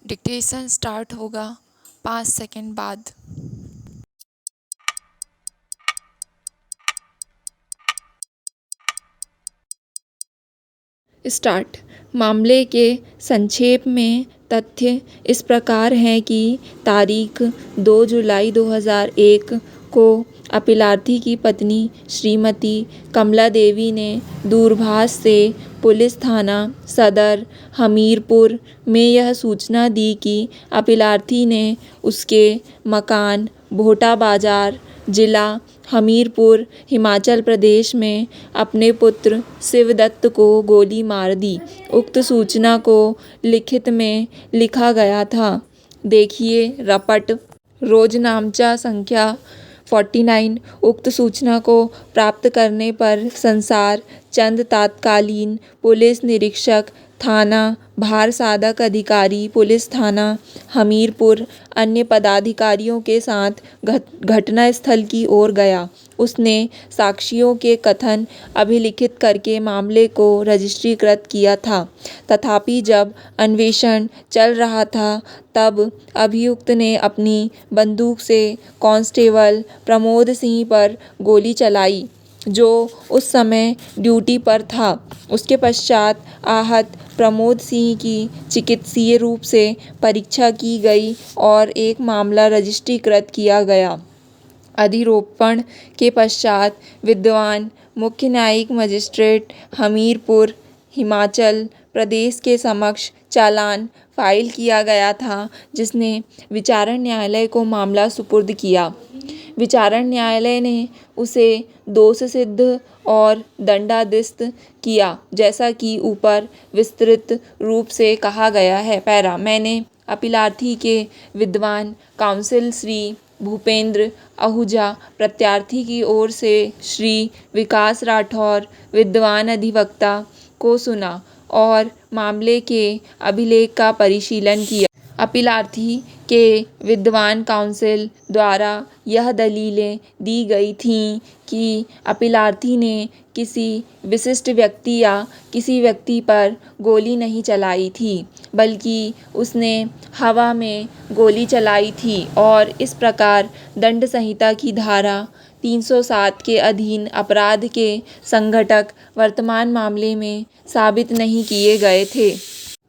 Dictation start होगा 5 second बाद। Start. मामले के संक्षेप में तथ्य इस प्रकार हैं कि तारीख 2 जुलाई 2001 को अपीलार्थी की पत्नी श्रीमती कमला देवी ने दूरभाष से पुलिस थाना सदर हमीरपुर में यह सूचना दी कि अपीलार्थी ने उसके मकान भोटा बाजार, जिला हमीरपुर, हिमाचल प्रदेश में अपने पुत्र शिवदत्त को गोली मार दी। उक्त सूचना को लिखित में लिखा गया था। देखिए रपट। रोजनामचा संख्या 49। उक्त सूचना को प्राप्त करने पर संसार चंद तत्कालीन पुलिस निरीक्षक थाना भारसाधक अधिकारी पुलिस थाना हमीरपुर अन्य पदाधिकारियों के साथ घटनास्थल की ओर गया। उसने साक्षियों के कथन अभिलिखित करके मामले को रजिस्ट्रीकृत किया था। तथापि जब अन्वेषण चल रहा था तब अभियुक्त ने अपनी बंदूक से कांस्टेबल प्रमोद सिंह पर गोली चलाई, जो उस समय ड्यूटी पर था। उसके पश्चात आहत प्रमोद सिंह की चिकित्सीय रूप से परीक्षा की गई और एक मामला रजिस्ट्रीकृत किया गया। अधिरोपण के पश्चात विद्वान मुख्य न्यायिक मजिस्ट्रेट हमीरपुर, हिमाचल प्रदेश के समक्ष चालान फाइल किया गया था, जिसने विचारण न्यायालय को मामला सुपुर्द किया। विचारण न्यायालय ने उसे दोष सिद्ध और दंडादेश किया, जैसा कि ऊपर विस्तृत रूप से कहा गया है। पैरा। मैंने अपीलार्थी के विद्वान काउंसिल श्री भूपेंद्र आहूजा, प्रत्यार्थी की ओर से श्री विकास राठौर, विद्वान अधिवक्ता को सुना और मामले के अभिलेख का परिशीलन किया। अपीलार्थी के विद्वान काउंसिल द्वारा यह दलीलें दी गई थीं कि अपीलार्थी ने किसी विशिष्ट व्यक्ति या किसी व्यक्ति पर गोली नहीं चलाई थी, बल्कि उसने हवा में गोली चलाई थी और इस प्रकार दंड संहिता की धारा 307 के अधीन अपराध के संघटक वर्तमान मामले में साबित नहीं किए गए थे।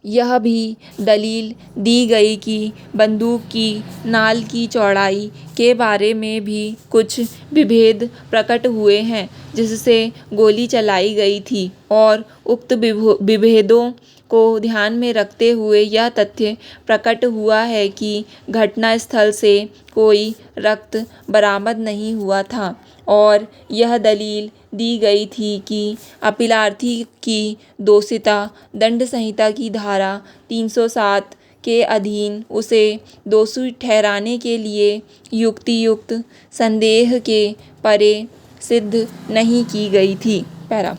यह भी दलील दी गई कि बंदूक की नाल की चौड़ाई के बारे में भी कुछ विभेद प्रकट हुए हैं, जिससे गोली चलाई गई थी, और उक्त विभेदों को ध्यान में रखते हुए यह तथ्य प्रकट हुआ है कि घटनास्थल से कोई रक्त बरामद नहीं हुआ था, और यह दलील दी गई थी कि अपीलार्थी की दोषिता दंड संहिता की धारा 307 के अधीन उसे दोषी ठहराने के लिए युक्तियुक्त संदेह के परे सिद्ध नहीं की गई थी। पैरा।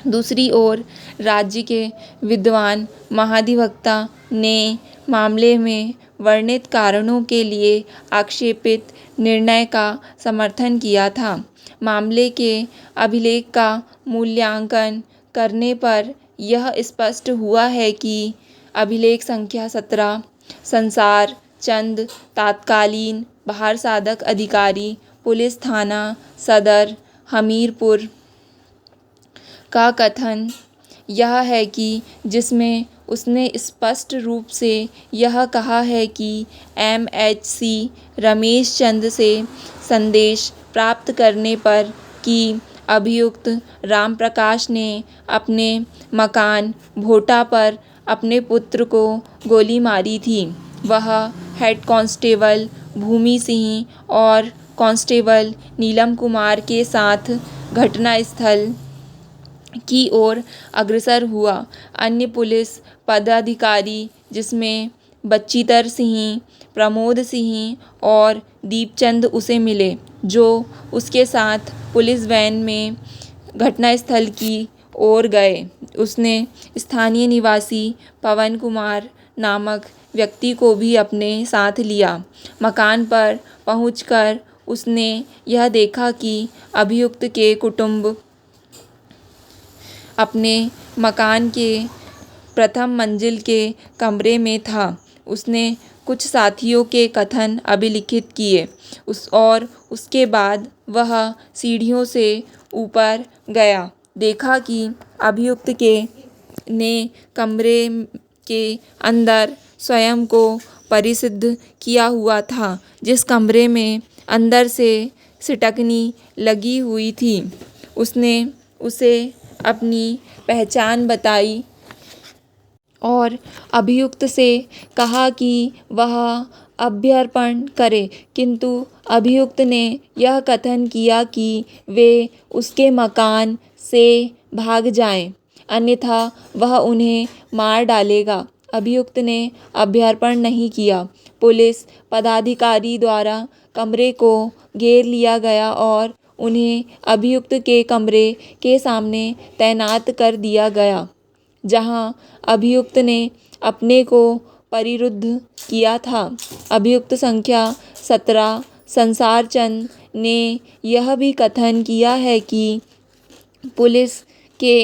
दूसरी ओर राज्य के विद्वान महाधिवक्ता ने मामले में वर्णित कारणों के लिए आक्षेपित निर्णय का समर्थन किया था। मामले के अभिलेख का मूल्यांकन करने पर यह स्पष्ट हुआ है कि अभिलेख संख्या 17 संसार चंद तत्कालीन भारसाधक अधिकारी पुलिस थाना सदर हमीरपुर का कथन यह है कि जिसमें उसने स्पष्ट रूप से यह कहा है कि MHC रमेश चंद से संदेश प्राप्त करने पर कि अभियुक्त राम प्रकाश ने अपने मकान भोटा पर अपने पुत्र को गोली मारी थी, वह हेड कांस्टेबल भूमि सिंह और कांस्टेबल नीलम कुमार के साथ घटनास्थल की ओर अग्रसर हुआ। अन्य पुलिस पदाधिकारी, जिसमें बच्चीधर सिंह, प्रमोद सिंह और दीपचंद, उसे मिले, जो उसके साथ पुलिस वैन में घटनास्थल की ओर गए। उसने स्थानीय निवासी पवन कुमार नामक व्यक्ति को भी अपने साथ लिया। मकान पर पहुंचकर उसने यह देखा कि अभियुक्त के कुटुंब अपने मकान के प्रथम मंजिल के कमरे में था। उसने कुछ साथियों के कथन अभिलिखित किए। उसके बाद वह सीढ़ियों से ऊपर गया। देखा कि अभियुक्त ने कमरे के अंदर स्वयं को परिसिद्ध किया हुआ था, जिस कमरे में अंदर से सिटकनी लगी हुई थी। उसने उसे अपनी पहचान बताई और अभियुक्त से कहा कि वह अभ्यर्पण करे, किंतु अभियुक्त ने यह कथन किया कि वे उसके मकान से भाग जाएं, अन्यथा वह उन्हें मार डालेगा। अभियुक्त ने अभ्यर्पण नहीं किया। पुलिस पदाधिकारी द्वारा कमरे को घेर लिया गया और उन्हें अभियुक्त के कमरे के सामने तैनात कर दिया गया, जहां अभियुक्त ने अपने को परिरुद्ध किया था। अभियुक्त संख्या 17 संसार चंद ने यह भी कथन किया है कि पुलिस के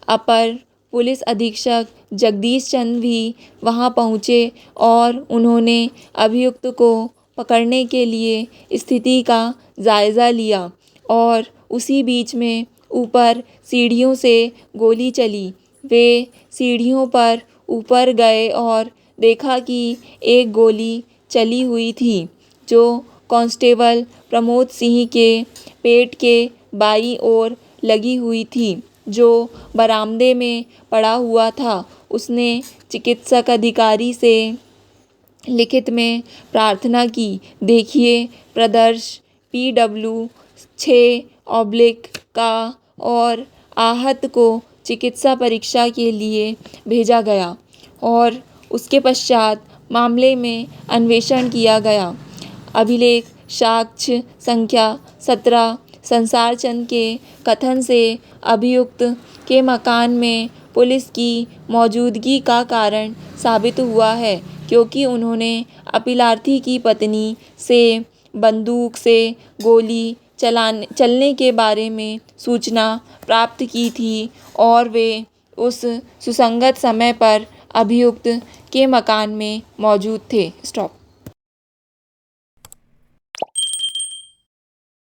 अपर पुलिस अधीक्षक जगदीश चंद भी वहां पहुंचे और उन्होंने अभियुक्त को पकड़ने के लिए स्थिति का जायज़ा लिया और उसी बीच में ऊपर सीढ़ियों से गोली चली। वे सीढ़ियों पर ऊपर गए और देखा कि एक गोली चली हुई थी, जो कांस्टेबल प्रमोद सिंह के पेट के बाईं ओर लगी हुई थी, जो बरामदे में पड़ा हुआ था। उसने चिकित्सक अधिकारी से लिखित में प्रार्थना की। देखिए प्रदर्श PW 6/, का और आहत को चिकित्सा परीक्षा के लिए भेजा गया और उसके पश्चात मामले में अन्वेषण किया गया। अभिलेख साक्ष्य संख्या 17 संसार चंद के कथन से अभियुक्त के मकान में पुलिस की मौजूदगी का कारण साबित हुआ है, क्योंकि उन्होंने अपीलार्थी की पत्नी से बंदूक से गोली चलने के बारे में सूचना प्राप्त की थी और वे उस सुसंगत समय पर अभियुक्त के मकान में मौजूद थे। स्टॉप।